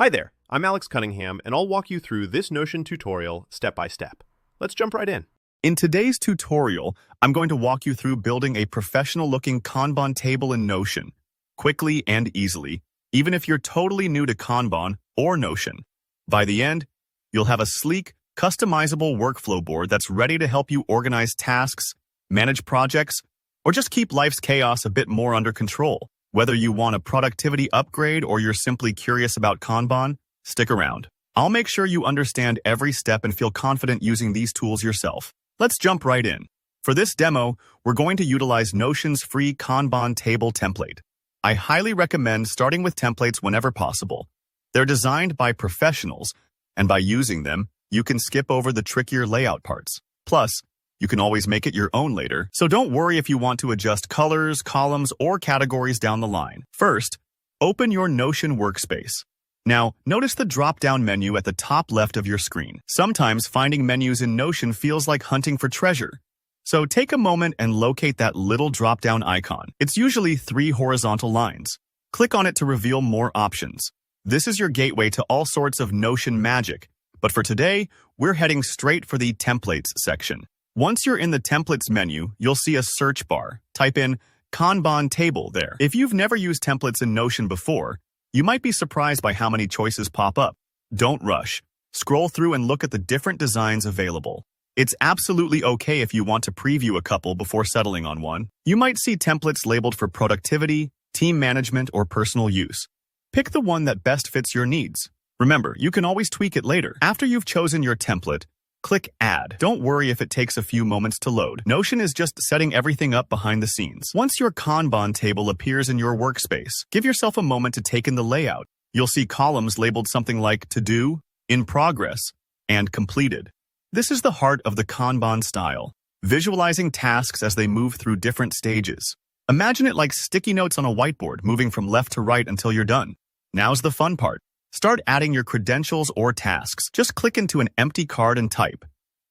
Hi there, I'm Alex Cunningham, and I'll walk you through this Notion tutorial step by step. Let's jump right in. In today's tutorial, I'm going to walk you through building a professional-looking Kanban table in Notion, quickly and easily, even if you're totally new to Kanban or Notion. By the end, you'll have a sleek, customizable workflow board that's ready to help you organize tasks, manage projects, or just keep life's chaos a bit more under control. Whether you want a productivity upgrade or you're simply curious about Kanban, stick around. I'll make sure you understand every step and feel confident using these tools yourself. Let's jump right in. For this demo, we're going to utilize Notion's free Kanban table template. I highly recommend starting with templates whenever possible. They're designed by professionals, and by using them, you can skip over the trickier layout parts. Plus, you can always make it your own later, so don't worry if you want to adjust colors, columns, or categories down the line. First, open your Notion workspace. Now, notice the drop-down menu at the top left of your screen. Sometimes finding menus in Notion feels like hunting for treasure. So take a moment and locate that little drop-down icon. It's usually 3 horizontal lines. Click on it to reveal more options. This is your gateway to all sorts of Notion magic, but for today, we're heading straight for the Templates section. Once you're in the Templates menu, you'll see a search bar. Type in Kanban table there. If you've never used templates in Notion before, you might be surprised by how many choices pop up. Don't rush. Scroll through and look at the different designs available. It's absolutely okay if you want to preview a couple before settling on one. You might see templates labeled for productivity, team management, or personal use. Pick the one that best fits your needs. Remember, you can always tweak it later. After you've chosen your template, click Add. Don't worry if it takes a few moments to load. Notion is just setting everything up behind the scenes. Once your Kanban table appears in your workspace, give yourself a moment to take in the layout. You'll see columns labeled something like To Do, In Progress, and Completed. This is the heart of the Kanban style, visualizing tasks as they move through different stages. Imagine it like sticky notes on a whiteboard, moving from left to right until you're done. Now's the fun part. Start adding your credentials or tasks. Just click into an empty card and type.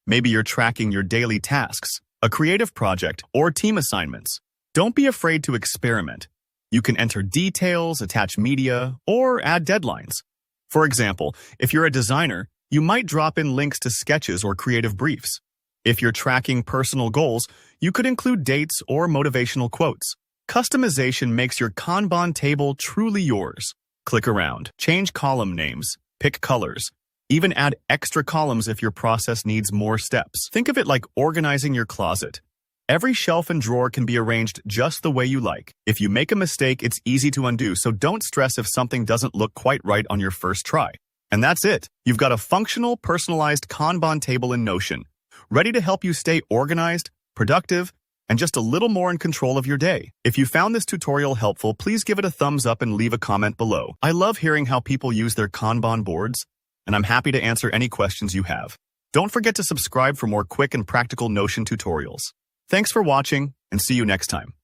Maybe you're tracking your daily tasks, a creative project, or team assignments. Don't be afraid to experiment. You can enter details, attach media, or add deadlines. For example, if you're a designer, you might drop in links to sketches or creative briefs. If you're tracking personal goals, you could include dates or motivational quotes. Customization makes your Kanban table truly yours. Click around, change column names, pick colors, even add extra columns if your process needs more steps. Think of it like organizing your closet. Every shelf and drawer can be arranged just the way you like. If you make a mistake, it's easy to undo, so don't stress if something doesn't look quite right on your first try. And that's it. You've got a functional, personalized Kanban table in Notion, ready to help you stay organized, productive, and just a little more in control of your day. If you found this tutorial helpful, please give it a thumbs up and leave a comment below. I love hearing how people use their Kanban boards, and I'm happy to answer any questions you have. Don't forget to subscribe for more quick and practical Notion tutorials. Thanks for watching, and see you next time.